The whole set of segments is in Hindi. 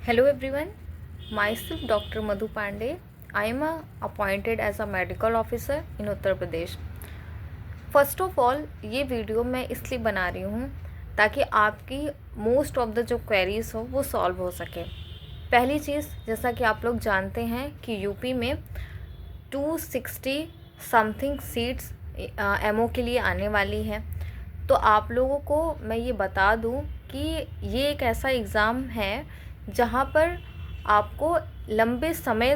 Hello everyone, myself Dr. Madhu Pandey. I am appointed as a medical officer in Uttar Pradesh. First of all ये वीडियो मैं इसलिए बना रही हूँ ताकि आपकी मोस्ट ऑफ द जो क्वेरीज हो वो सॉल्व हो सके। पहली चीज़, जैसा कि आप लोग जानते हैं कि यूपी में 260 समथिंग सीट्स एमओ के लिए आने वाली है। तो आप लोगों को मैं ये बता दूँ कि ये एक ऐसा एग्ज़ाम है जहाँ पर आपको लंबे समय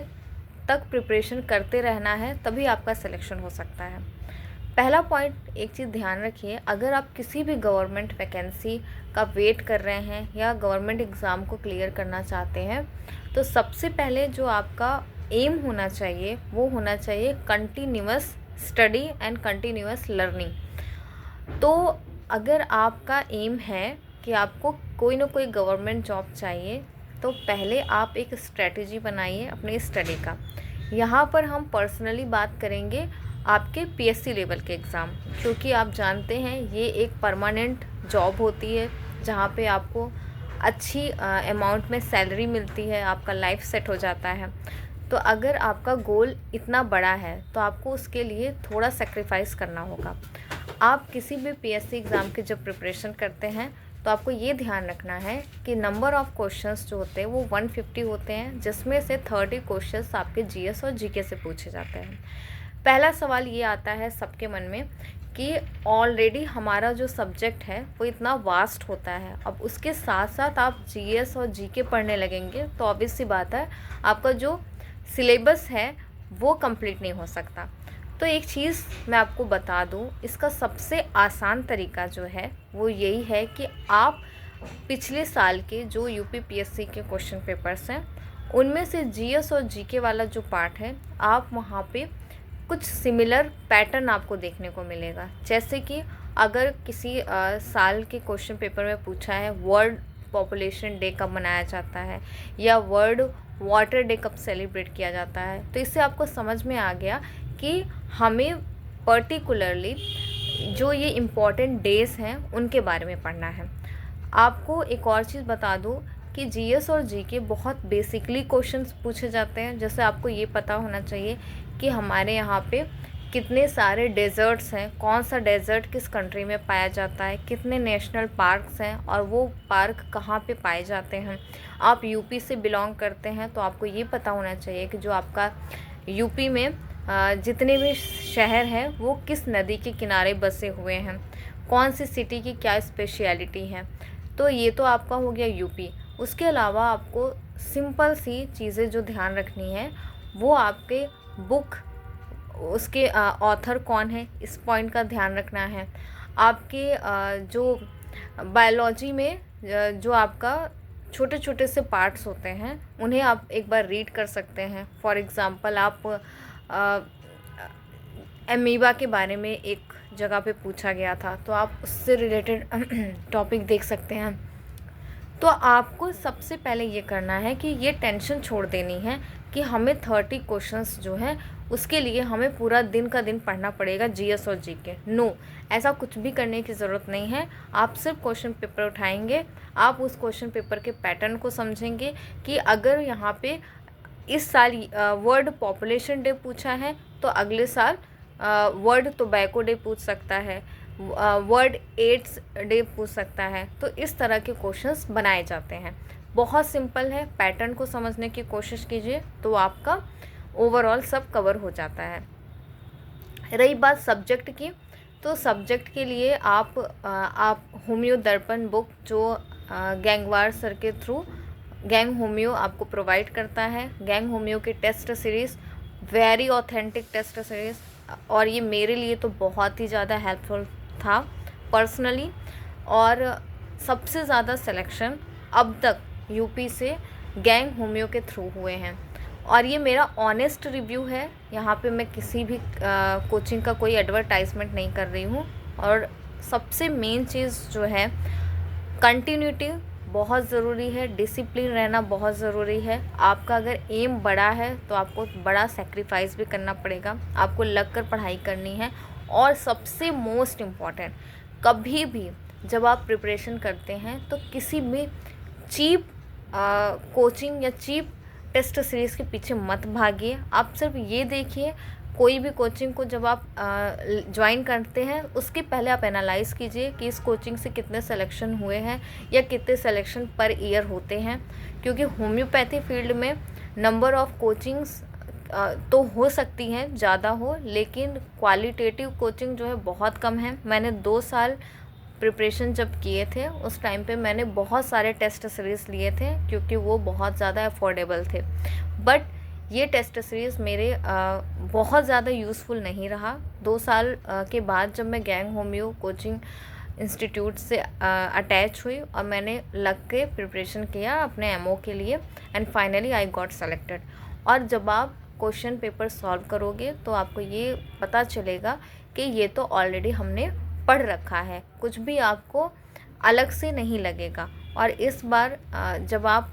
तक प्रिपरेशन करते रहना है, तभी आपका सिलेक्शन हो सकता है। पहला पॉइंट, एक चीज़ ध्यान रखिए, अगर आप किसी भी गवर्नमेंट वैकेंसी का वेट कर रहे हैं या गवर्नमेंट एग्ज़ाम को क्लियर करना चाहते हैं, तो सबसे पहले जो आपका एम होना चाहिए वो होना चाहिए continuous study and continuous learning. तो अगर आपका एम है कि आपको कोई ना कोई गवर्नमेंट जॉब चाहिए, तो पहले आप एक स्ट्रेटजी बनाइए अपने स्टडी का। यहाँ पर हम पर्सनली बात करेंगे आपके पीएससी लेवल के एग्ज़ाम, क्योंकि आप जानते हैं ये एक परमानेंट जॉब होती है जहाँ पे आपको अच्छी अमाउंट में सैलरी मिलती है, आपका लाइफ सेट हो जाता है। तो अगर आपका गोल इतना बड़ा है तो आपको उसके लिए थोड़ा सेक्रीफाइस करना होगा। आप किसी भी पीएससी एग्ज़ाम की जब प्रिपरेशन करते हैं तो आपको ये ध्यान रखना है कि नंबर ऑफ़ क्वेश्चंस जो होते हैं वो 150 होते हैं, जिसमें से 30 क्वेश्चंस आपके जीएस और जीके से पूछे जाते हैं। पहला सवाल ये आता है सबके मन में कि ऑलरेडी हमारा जो सब्जेक्ट है वो इतना वास्ट होता है, अब उसके साथ साथ आप जीएस और जीके पढ़ने लगेंगे तो ऑब्वियस सी बात है आपका जो सिलेबस है वो कंप्लीट नहीं हो सकता। तो एक चीज़ मैं आपको बता दूं, इसका सबसे आसान तरीका जो है वो यही है कि आप पिछले साल के जो यूपी पीएससी के क्वेश्चन पेपर्स हैं उनमें से जीएस और जीके वाला जो पार्ट है, आप वहाँ पे कुछ सिमिलर पैटर्न आपको देखने को मिलेगा। जैसे कि अगर किसी साल के क्वेश्चन पेपर में पूछा है वर्ल्ड पॉपुलेशन डे कब मनाया जाता है या वर्ल्ड वाटर डे कब सेलिब्रेट किया जाता है, तो इससे आपको समझ में आ गया कि हमें पर्टिकुलरली जो ये इम्पॉर्टेंट डेज़ हैं उनके बारे में पढ़ना है। आपको एक और चीज़ बता दूं कि जीएस और जीके बहुत बेसिकली क्वेश्चंस पूछे जाते हैं। जैसे आपको ये पता होना चाहिए कि हमारे यहाँ पे कितने सारे डेज़र्ट्स हैं, कौन सा डेज़र्ट किस कंट्री में पाया जाता है, कितने नेशनल पार्क्स हैं और वो पार्क कहाँ पे पाए जाते हैं। आप यूपी से बिलोंग करते हैं तो आपको ये पता होना चाहिए कि जो आपका यूपी में जितने भी शहर हैं वो किस नदी के किनारे बसे हुए हैं, कौन सी सिटी की क्या स्पेशलिटी है। तो ये तो आपका हो गया यूपी। उसके अलावा आपको सिंपल सी चीज़ें जो ध्यान रखनी है वो आपके बुक, उसके ऑथर कौन है, इस पॉइंट का ध्यान रखना है। आपके जो बायोलॉजी में जो आपका छोटे छोटे से पार्ट्स होते हैं उन्हें आप एक बार रीड कर सकते हैं। फॉर एग्ज़ाम्पल आप एमीबा के बारे में एक जगह पे पूछा गया था तो आप उससे रिलेटेड टॉपिक देख सकते हैं। तो आपको सबसे पहले ये करना है कि ये टेंशन छोड़ देनी है कि हमें 30 क्वेश्चंस जो हैं उसके लिए हमें पूरा दिन का दिन पढ़ना पड़ेगा जीएस और जीके। नो, ऐसा कुछ भी करने की ज़रूरत नहीं है। आप सिर्फ क्वेश्चन पेपर उठाएंगे, आप उस क्वेश्चन पेपर के पैटर्न को समझेंगे कि अगर यहाँ पे इस साल वर्ल्ड पॉपुलेशन डे पूछा है तो अगले साल वर्ल्ड टोबैको डे पूछ सकता है, वर्ल्ड एड्स डे पूछ सकता है। तो इस तरह के क्वेश्चंस बनाए जाते हैं। बहुत सिंपल है, पैटर्न को समझने की कोशिश कीजिए तो आपका ओवरऑल सब कवर हो जाता है। रही बात सब्जेक्ट की, तो सब्जेक्ट के लिए आप होम्यो दर्पण बुक जो गैंगवार सर के थ्रू गैंग होम्यो आपको प्रोवाइड करता है, गैंग होम्यो के test series very authentic test series, और ये मेरे लिए तो बहुत ही ज़्यादा हेल्पफुल था पर्सनली। और सबसे ज़्यादा सिलेक्शन अब तक यूपी से गैंग होम्यो के थ्रू हुए हैं, और ये मेरा ऑनेस्ट रिव्यू है। यहाँ पे मैं किसी भी कोचिंग का कोई एडवर्टाइजमेंट नहीं कर रही हूँ। और सबसे मेन चीज़ जो है कंटिन्यूटी बहुत ज़रूरी है, डिसिप्लिन रहना बहुत ज़रूरी है। आपका अगर एम बड़ा है तो आपको बड़ा सेक्रीफाइस भी करना पड़ेगा, आपको लग कर पढ़ाई करनी है। और सबसे मोस्ट इम्पॉर्टेंट, कभी भी जब आप प्रिपरेशन करते हैं तो किसी भी चीप कोचिंग या चीप टेस्ट सीरीज़ के पीछे मत भागिए। आप सिर्फ ये देखिए, कोई भी कोचिंग को जब आप ज्वाइन करते हैं उसके पहले आप एनालाइज़ कीजिए कि इस कोचिंग से कितने सिलेक्शन हुए हैं या कितने सिलेक्शन पर ईयर होते हैं। क्योंकि होम्योपैथी फील्ड में नंबर ऑफ़ कोचिंग्स तो हो सकती हैं ज़्यादा हो, लेकिन क्वालिटेटिव कोचिंग जो है बहुत कम है। मैंने 2 साल प्रिपरेशन जब किए थे उस टाइम पे मैंने बहुत सारे टेस्ट सीरीज़ लिए थे, क्योंकि वो बहुत ज़्यादा अफोर्डेबल थे। बट ये टेस्ट सीरीज़ मेरे बहुत ज़्यादा यूज़फुल नहीं रहा। 2 साल के बाद जब मैं गैंग होम्यो कोचिंग इंस्टीट्यूट से अटैच हुई और मैंने लग के प्रिपरेशन किया अपने एमओ के लिए, and finally I got selected. और जब आप क्वेश्चन पेपर सॉल्व करोगे तो आपको ये पता चलेगा कि ये तो ऑलरेडी हमने पढ़ रखा है, कुछ भी आपको अलग से नहीं लगेगा। और इस बार जब आप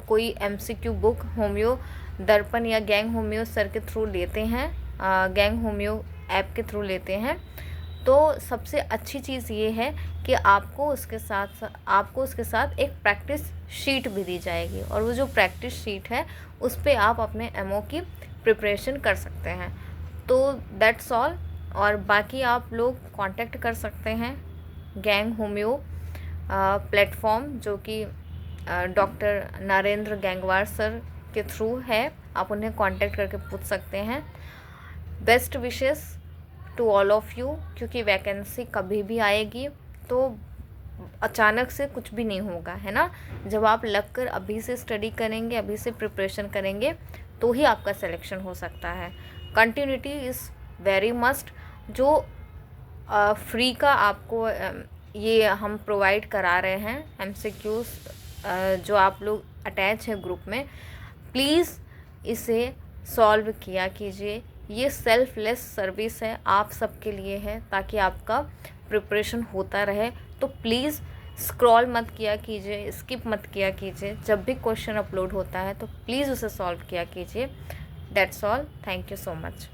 कोई एमसीक्यू बुक होम्यो दर्पण या गैंग होम्यो सर के थ्रू लेते हैं, गैंग होम्यो ऐप के थ्रू लेते हैं, तो सबसे अच्छी चीज़ ये है कि आपको उसके साथ एक प्रैक्टिस शीट भी दी जाएगी, और वो जो प्रैक्टिस शीट है उस पे आप अपने एमओ की प्रिपरेशन कर सकते हैं। तो दैट्स ऑल। और बाकी आप लोग कांटेक्ट कर सकते हैं गैंग होम्यो प्लेटफॉर्म, जो कि डॉक्टर नरेंद्र गैंगवार सर के थ्रू है। आप उन्हें कांटेक्ट करके पूछ सकते हैं। Best wishes to all of you, क्योंकि वैकेंसी कभी भी आएगी, तो अचानक से कुछ भी नहीं होगा, है ना। जब आप लग कर अभी से स्टडी करेंगे, अभी से प्रिपरेशन करेंगे, तो ही आपका सिलेक्शन हो सकता है। Continuity is very must. जो फ्री का आपको ये हम प्रोवाइड करा रहे हैं एमसीक्यूज़, जो आप लोग अटैच है ग्रुप में, प्लीज़ इसे सॉल्व किया कीजिए। ये सेल्फलेस सर्विस है, आप सबके लिए है, ताकि आपका प्रिपरेशन होता रहे। तो प्लीज़ स्क्रॉल मत किया कीजिए, स्किप मत किया कीजिए। जब भी क्वेश्चन अपलोड होता है तो प्लीज़ उसे सॉल्व किया कीजिए। That's all. Thank you so much.